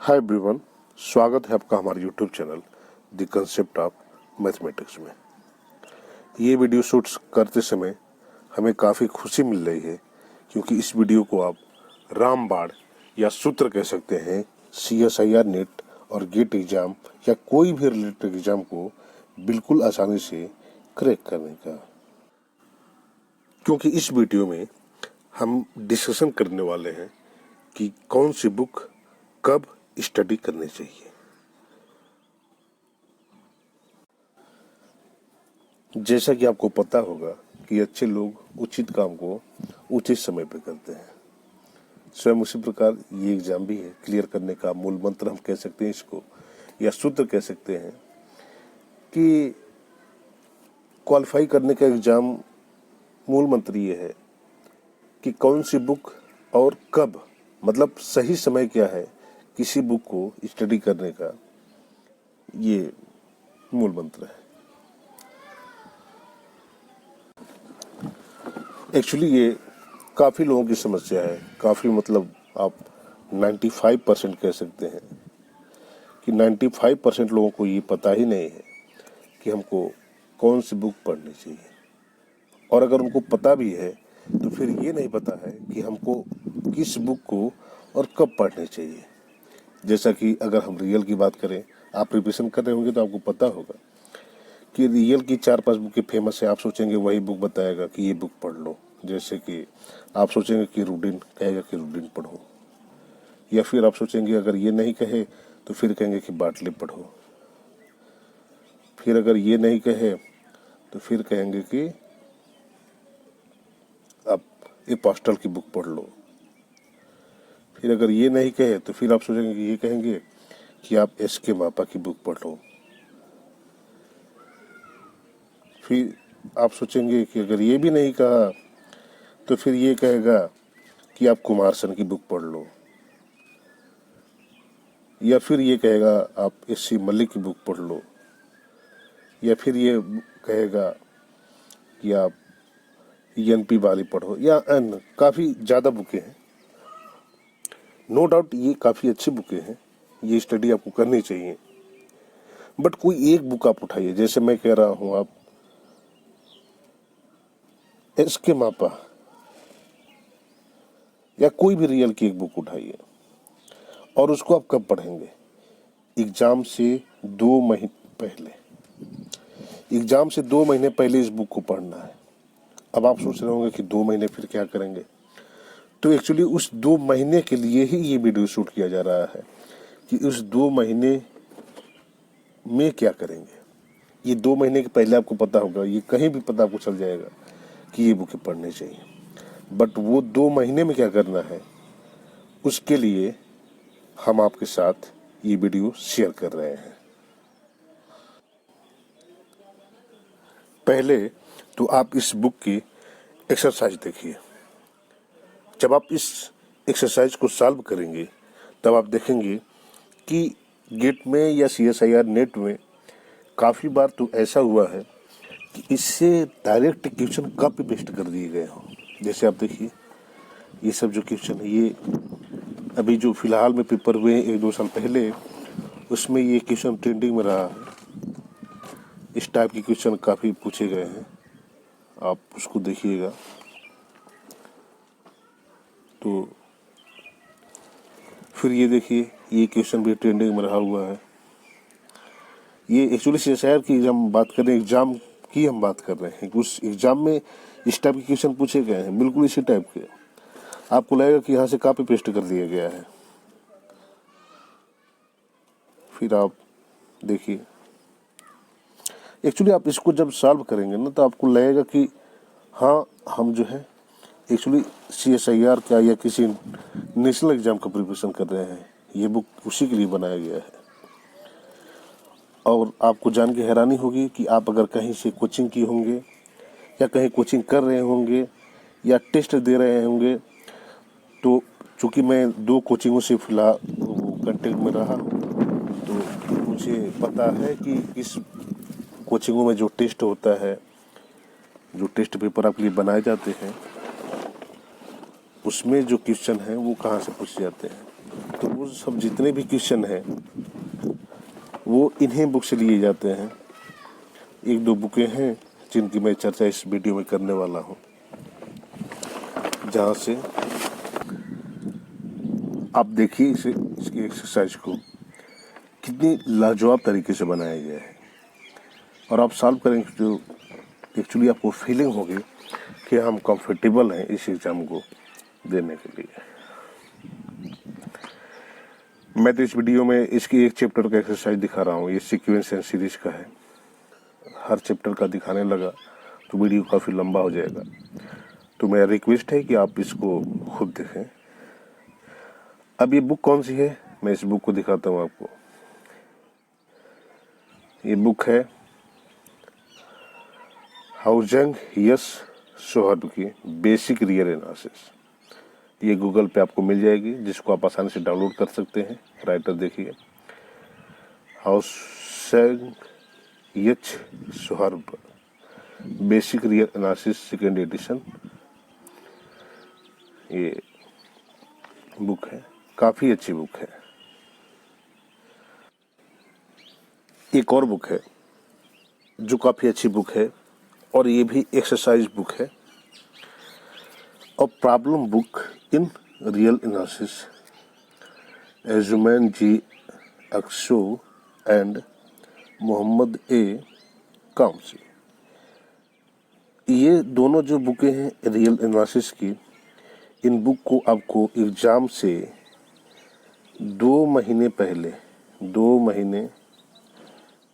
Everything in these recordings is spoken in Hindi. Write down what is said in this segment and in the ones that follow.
हाय एवरीवन, स्वागत है आपका हमारे YouTube channel the concept of mathematics में। ये वीडियो शूट्स करते समय हमें काफ़ी खुशी मिल रही है क्योंकि इस वीडियो को आप रामबाण या सूत्र कह सकते हैं CSIR नेट और गेट एग्ज़ाम या कोई भी रिलेटेड एग्ज़ाम को बिल्कुल आसानी से क्रैक करने का। क्योंकि इस वीडियो में हम डिस्कशन करने वाले हैं कि कौन सी बुक कब स्टडी करनी चाहिए। जैसा कि आपको पता होगा कि अच्छे लोग उचित काम को उचित समय पर करते हैं, स्वयं उसी प्रकार ये एग्जाम भी है। क्लियर करने का मूल मंत्र हम कह सकते हैं इसको, या सूत्र कह सकते हैं कि क्वालिफाई करने का एग्जाम मूल मंत्र ये है कि कौन सी बुक और कब, मतलब सही समय क्या है किसी बुक को स्टडी करने का, ये मूल मंत्र है। एक्चुअली ये काफ़ी लोगों की समस्या है, काफ़ी मतलब आप 95% कह सकते हैं कि 95% लोगों को ये पता ही नहीं है कि हमको कौन सी बुक पढ़नी चाहिए, और अगर उनको पता भी है तो फिर ये नहीं पता है कि हमको किस बुक को और कब पढ़नी चाहिए। जैसा कि अगर हम रियल की बात करें, आप प्रिपरेशन कर रहे होंगे तो आपको पता होगा कि रियल की 4-5 बुकें फेमस है। आप सोचेंगे वही बुक बताएगा कि ये बुक पढ़ लो। जैसे कि आप सोचेंगे कि रूडिन कहेगा कि रूडिन पढ़ो, या फिर आप सोचेंगे अगर ये नहीं कहे तो फिर कहेंगे कि बाटले पढ़ो, फिर अगर ये नहीं कहे तो फिर कहेंगे कि आप एपोस्टल की बुक पढ़ लो, फिर अगर ये नहीं कहे तो फिर आप सोचेंगे कि ये कहेंगे कि आप SK मापा की बुक पढ़ लो, फिर आप सोचेंगे कि अगर ये भी नहीं कहा तो फिर ये कहेगा कि आप कुमारसन की बुक पढ़ लो, या फिर ये कहेगा आप SC मलिक की बुक पढ़ लो, या फिर ये कहेगा कि आप NP वाली पढ़ो, या अन्य काफ़ी ज़्यादा बुकें हैं। नो डाउट ये काफ़ी अच्छी बुकें हैं, ये स्टडी आपको करनी चाहिए। बट कोई एक बुक आप उठाइए, जैसे मैं कह रहा हूँ आप SK मापा या कोई भी रियल की एक बुक उठाइए, और उसको आप कब पढ़ेंगे? एग्जाम से 2 महीने पहले। एग्जाम से 2 महीने पहले इस बुक को पढ़ना है। अब आप सोच रहे होंगे कि 2 महीने फिर क्या करेंगे, तो एक्चुअली उस 2 महीने के लिए ही ये वीडियो शूट किया जा रहा है कि उस 2 महीने में क्या करेंगे। ये 2 महीने के पहले आपको पता होगा, ये कहीं भी पता आपको चल जाएगा कि ये बुकें पढ़नी चाहिए, बट वो 2 महीने में क्या करना है उसके लिए हम आपके साथ ये वीडियो शेयर कर रहे हैं। पहले तो आप इस बुक की एक्सरसाइज देखिए। जब आप इस एक्सरसाइज को सॉल्व करेंगे तब आप देखेंगे कि गेट में या CSIR नेट में काफ़ी बार तो ऐसा हुआ है कि इससे डायरेक्ट क्वेश्चन कॉपी पेस्ट कर दिए गए हों। जैसे आप देखिए, ये सब जो क्वेश्चन है, ये अभी जो फिलहाल में पेपर हुए हैं 1-2 साल पहले, उसमें ये क्वेश्चन ट्रेंडिंग में रहा है। इस टाइप के क्वेश्चन काफ़ी पूछे गए हैं, आप उसको देखिएगा। तो फिर ये देखिए, ये क्वेश्चन भी ट्रेंडिंग में रहा हुआ है। ये एक्चुअली CSIR की हम बात कर रहे हैं, एग्जाम की हम बात कर रहे हैं। उस एग्जाम में इस टाइप के क्वेश्चन पूछे गए हैं, बिल्कुल इसी टाइप के। आपको लगेगा कि यहाँ से कॉपी पेस्ट कर दिया गया है। फिर आप देखिए, एक्चुअली आप इसको जब सॉल्व करेंगे ना तो आपको लगेगा कि हाँ, हम जो है एक्चुअली CSIR क्या या किसी नेशनल एग्जाम का प्रिपरेशन कर रहे हैं। ये बुक उसी के लिए बनाया गया है। और आपको जान के हैरानी होगी कि आप अगर कहीं से कोचिंग की होंगे या कहीं कोचिंग कर रहे होंगे या टेस्ट दे रहे होंगे, तो चूँकि मैं 2 कोचिंगों से फिलहाल कांटेक्ट में रहा हूँ, तो मुझे पता है कि इस कोचिंगों में जो टेस्ट होता है, जो टेस्ट पेपर आपके लिए बनाए जाते हैं, उसमें जो क्वेश्चन हैं वो कहाँ से पूछे जाते हैं। तो वो सब जितने भी क्वेश्चन हैं वो इन्हीं बुक से लिए जाते हैं। एक दो बुकें हैं जिनकी मैं चर्चा इस वीडियो में करने वाला हूँ, जहाँ से आप देखिए इसकी एक्सरसाइज को कितनी लाजवाब तरीके से बनाया गया है, और आप सॉल्व करेंगे जो एक्चुअली आपको फीलिंग होगी कि हम कंफर्टेबल हैं इस एग्ज़ाम को देने के लिए। मैं तो इस वीडियो में इसकी एक चैप्टर का एक्सरसाइज दिखा रहा हूँ। ये सीक्वेंस एंड सीरीज का है। हर चैप्टर का दिखाने लगा तो वीडियो काफ़ी लंबा हो जाएगा, तो मेरा रिक्वेस्ट है कि आप इसको खुद देखें। अब ये बुक कौन सी है, मैं इस बुक को दिखाता हूँ आपको। ये बुक है हाउजंग यस सोहर्ब की बेसिक रियल एनालिसिस। ये गूगल पे आपको मिल जाएगी, जिसको आप आसानी से डाउनलोड कर सकते हैं। राइटर देखिए, Houshang S Sohrab basic real analysis second edition. ये बुक है, काफ़ी अच्छी बुक है। एक और बुक है जो काफ़ी अच्छी बुक है, और ये भी एक्सरसाइज बुक है, और problem book in real analysis Asuman G Aksoy and Mohamed A Khamsi. ये दोनों जो बुकें हैं रियल एनालिसिस की, इन बुक को आपको एग्ज़ाम से 2 महीने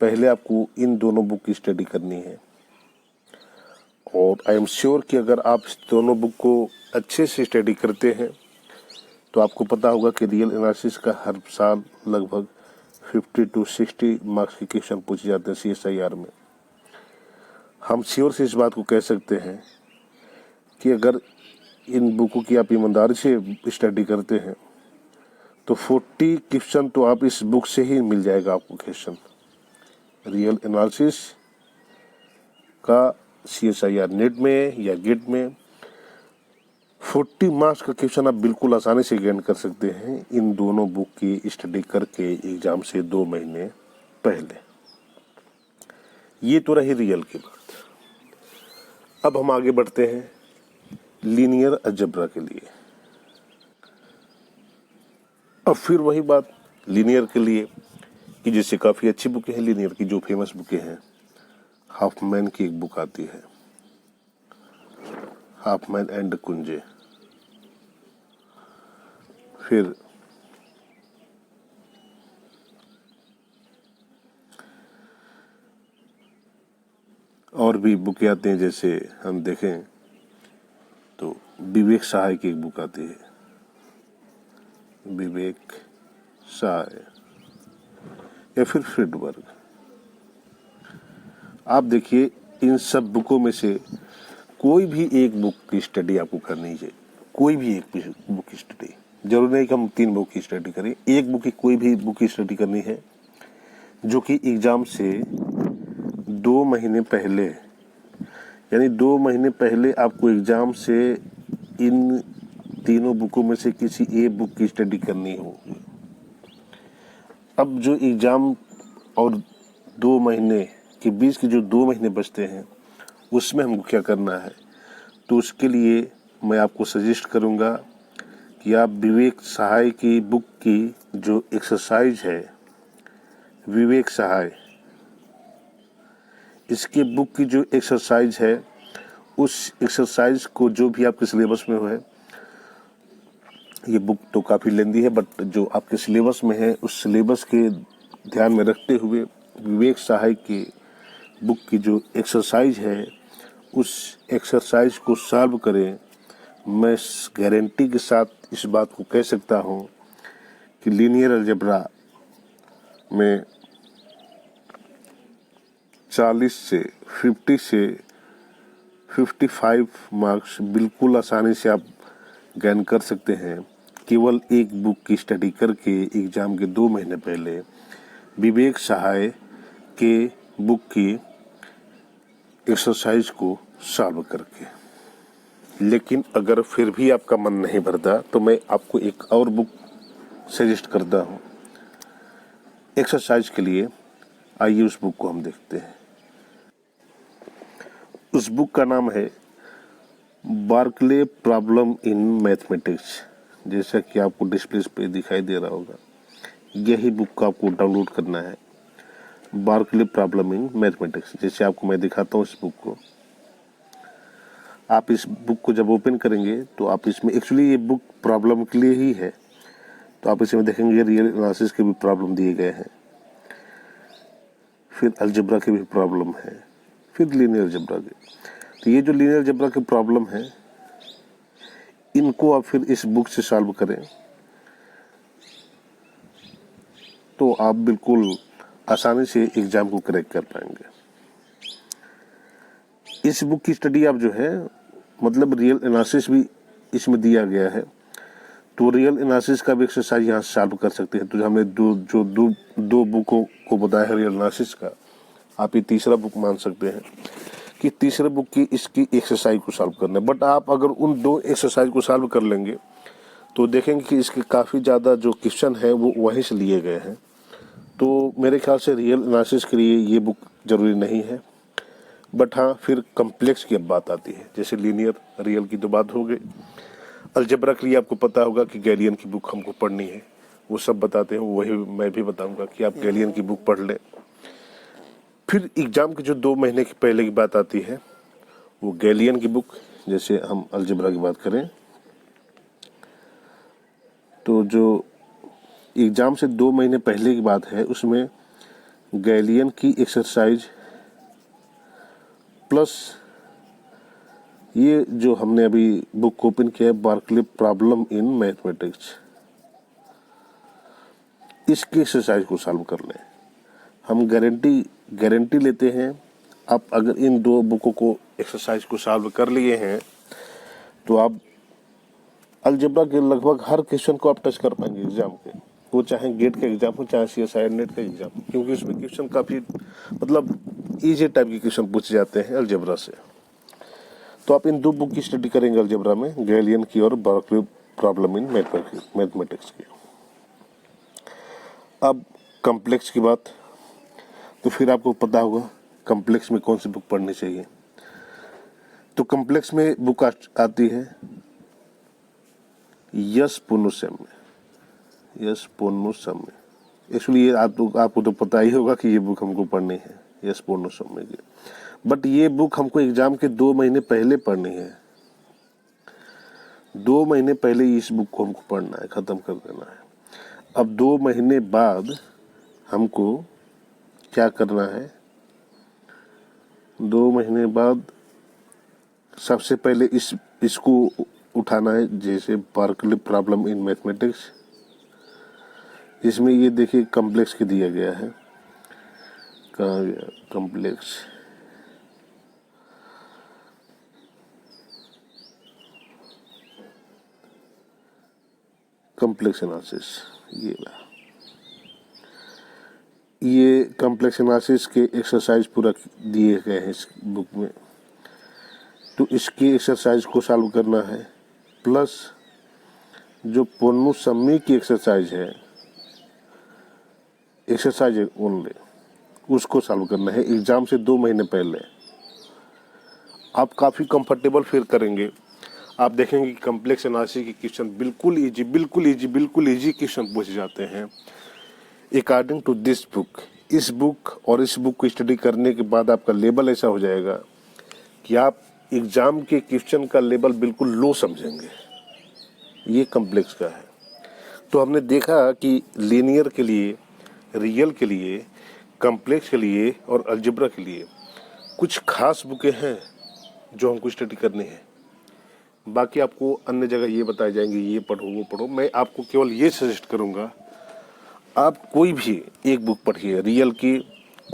पहले आपको इन दोनों बुक की स्टडी करनी है। और आई एम श्योर कि अगर आप इस दोनों बुक को अच्छे से स्टडी करते हैं तो आपको पता होगा कि रियल एनालिसिस का हर साल लगभग 50 to 60 मार्क्स के क्वेश्चन पूछे जाते हैं CSIR में। हम श्योर से इस बात को कह सकते हैं कि अगर इन बुकों की आप ईमानदारी से स्टडी करते हैं तो 40 क्वेश्चन तो आप इस बुक से ही मिल जाएगा आपको क्वेश्चन। रियल एनालिसिस का CSIR नेट में या गेट में 40 मार्क्स का क्वेश्चन आप बिल्कुल आसानी से गेन कर सकते हैं इन दोनों बुक की स्टडी करके एग्जाम से 2 महीने पहले। ये तो रही रियल की बात। अब हम आगे बढ़ते हैं लीनियर अलजेब्रा के लिए। अब फिर वही बात लीनियर के लिए कि जिससे काफ़ी अच्छी बुकें हैं लीनियर की, जो फेमस बुकें हैं। हाफमैन की एक बुक आती है, हाफमैन एंड कुंजे। फिर और भी बुकें आती हैं, जैसे हम देखें तो विवेक सहाय की एक बुक आती है, विवेक सहाय, या फिर फ्रिडबर्ग। आप देखिए इन सब बुकों में से कोई भी एक बुक की स्टडी आपको करनी चाहिए। कोई भी एक बुक की स्टडी, जरूरी नहीं कि हम 3 बुक की स्टडी करें। एक बुक की कोई भी बुक की स्टडी करनी है जो कि एग्जाम से 2 महीने पहले, यानी 2 महीने पहले आपको एग्जाम से इन तीनों बुकों में से किसी एक बुक की स्टडी करनी होगी। अब जो एग्जाम और 2 महीने के बीच के जो 2 महीने बचते हैं उसमें हमको क्या करना है, तो उसके लिए मैं आपको सजेस्ट करूंगा कि आप विवेक सहाय की बुक की जो एक्सरसाइज है, विवेक सहाय, इसके बुक की जो एक्सरसाइज है उस एक्सरसाइज को जो भी आपके सिलेबस में है, ये बुक तो काफ़ी लेंदी है बट जो आपके सिलेबस में है उस सिलेबस के ध्यान में रखते हुए विवेक सहाय की बुक की जो एक्सरसाइज है उस एक्सरसाइज को सॉल्व करें। मैं गारंटी के साथ इस बात को कह सकता हूँ कि लीनियर अलजेब्रा में 40 से 50 से 55 मार्क्स बिल्कुल आसानी से आप गेन कर सकते हैं, केवल एक बुक की स्टडी करके एग्जाम के 2 महीने पहले विवेक सहाय के बुक की एक्सरसाइज को सॉल्व करके। लेकिन अगर फिर भी आपका मन नहीं भरता तो मैं आपको एक और बुक सजेस्ट करता हूँ एक्सरसाइज के लिए। आइए उस बुक को हम देखते हैं। उस बुक का नाम है बार्कले प्रॉब्लम इन मैथमेटिक्स। जैसा कि आपको डिस्प्ले पे दिखाई दे रहा होगा, यही बुक को आपको डाउनलोड करना है, बार्कले प्रॉब्लम इन मैथमेटिक्स। जैसे आपको मैं दिखाता हूँ इस बुक को, आप इस बुक को जब ओपन करेंगे तो आप इसमें, एक्चुअली ये बुक प्रॉब्लम के लिए ही है, तो आप इसमें देखेंगे रियल एनालिसिस के भी प्रॉब्लम दिए गए हैं, फिर अलजेब्रा के भी प्रॉब्लम है, फिर लीनियर अलजेब्रा के। तो ये जो लीनियर अलजेब्रा के प्रॉब्लम है, इनको आप फिर इस बुक से सॉल्व करें तो आप बिल्कुल आसानी से एग्जाम को क्रैक कर पाएंगे। इस बुक की स्टडी आप जो है, मतलब रियल एनालिसिस भी इसमें दिया गया है, तो रियल एनालिसिस का भी एक्सरसाइज यहाँ सॉल्व कर सकते हैं। तो हमने दो बुकों को बताया है रियल एनालिसिस का, आप ये तीसरा बुक मान सकते हैं कि तीसरे बुक की इसकी एक्सरसाइज को सॉल्व करना है। बट आप अगर उन दो एक्सरसाइज को सॉल्व कर लेंगे तो देखेंगे कि इसके काफ़ी ज़्यादा जो क्वेश्चन है वो वहीं से लिए गए हैं। तो मेरे ख्याल से रियल एनालिसिस के लिए ये बुक ज़रूरी नहीं है। बट हाँ, फिर कम्प्लेक्स की अब बात आती है। जैसे लीनियर रियल की तो बात हो गई, अलजेब्रा के लिए आपको पता होगा कि गैलियन की बुक हमको पढ़नी है, वो सब बताते हैं, वही मैं भी बताऊंगा कि आप गैलियन की बुक पढ़ लें। फिर एग्जाम के जो 2 महीने की पहले की बात आती है, वो गैलियन की बुक। जैसे हम अलजेब्रा की बात करें तो जो एग्जाम से 2 महीने पहले की बात है, उसमें गैलियन की एक्सरसाइज प्लस ये जो हमने अभी बुक ओपन किया है, बार्कले प्रॉब्लम इन मैथमेटिक्स, इसकी एक्सरसाइज को सॉल्व कर लें। हम गारंटी लेते हैं, आप अगर इन 2 बुकों को एक्सरसाइज को सॉल्व कर लिए हैं तो आप अलजेब्रा के लगभग हर क्वेश्चन को आप टच कर पाएंगे एग्जाम के, वो चाहे गेट का एग्जाम हो, चाहे CSIR नेट का एग्जाम हो, क्योंकि उसमें क्वेश्चन काफ़ी मतलब ईजी टाइप के क्वेश्चन पूछे जाते हैं अलजेब्रा से। तो आप इन 2 बुक की स्टडी करेंगे अलजेब्रा में, गैलियन की और बार्कले प्रॉब्लम इन मैथमेटिक्स की। अब कॉम्प्लेक्स की बात, तो फिर आपको पता होगा कॉम्प्लेक्स में कौन सी बुक पढ़नी चाहिए। तो कॉम्प्लेक्स में बुक आती है यस पोन्नुस्वामी। एक्चुअली ये आपको तो पता ही होगा कि ये बुक हमको पढ़नी है, यस पोन्नुस्वामी की। बट ये बुक हमको एग्जाम के 2 महीने पहले पढ़नी है। 2 महीने पहले इस बुक को हमको पढ़ना है, ख़त्म कर देना है। अब 2 महीने बाद हमको क्या करना है, 2 महीने बाद सबसे पहले इसको उठाना है। जैसे बार्कले प्रॉब्लम इन मैथमेटिक्स, इसमें ये देखिए कॉम्प्लेक्स के दिया गया है, कहाँ गया कॉम्प्लेक्स, कॉम्प्लेक्स एनालिसिस, ये कॉम्प्लेक्स एनालिसिस के एक्सरसाइज पूरा दिए गए हैं इस बुक में। तो इसकी एक्सरसाइज को सॉल्व करना है, प्लस जो पोन्नुस्वामी की एक्सरसाइज है ओनली, उसको सॉल्व करना है एग्जाम से 2 महीने पहले। आप काफ़ी कंफर्टेबल फील करेंगे। आप देखेंगे कि कॉम्प्लेक्स एनालिसिस के क्वेश्चन बिल्कुल इजी क्वेश्चन पूछे जाते हैं अकॉर्डिंग टू दिस बुक। इस बुक को स्टडी करने के बाद आपका लेवल ऐसा हो जाएगा कि आप एग्जाम के क्वेश्चन का लेवल बिल्कुल लो समझेंगे। ये कॉम्प्लेक्स का है। तो हमने देखा कि लीनियर के लिए, रियल के लिए, कॉम्प्लेक्स के लिए और अलजेब्रा के लिए कुछ खास बुकें हैं जो हमको स्टडी करनी है। बाकी आपको अन्य जगह ये बताए जाएंगे, ये पढ़ो वो पढ़ो। मैं आपको केवल ये सजेस्ट करूँगा, आप कोई भी एक बुक पढ़िए, रियल की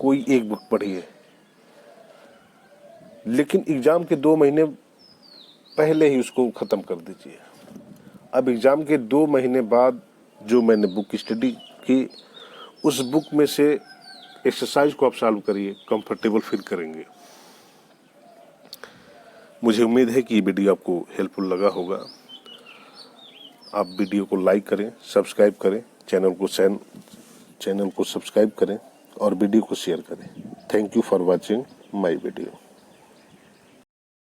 कोई एक बुक पढ़िए, लेकिन एग्ज़ाम के 2 महीने पहले ही उसको ख़त्म कर दीजिए। अब एग्ज़ाम के 2 महीने बाद जो मैंने बुक की स्टडी की, उस बुक में से एक्सरसाइज को आप सॉल्व करिए, कंफर्टेबल फील करेंगे। मुझे उम्मीद है कि ये वीडियो आपको हेल्पफुल लगा होगा। आप वीडियो को लाइक करें, सब्सक्राइब करें, चैनल को सब्सक्राइब करें और वीडियो को शेयर करें। Thank you for watching my video.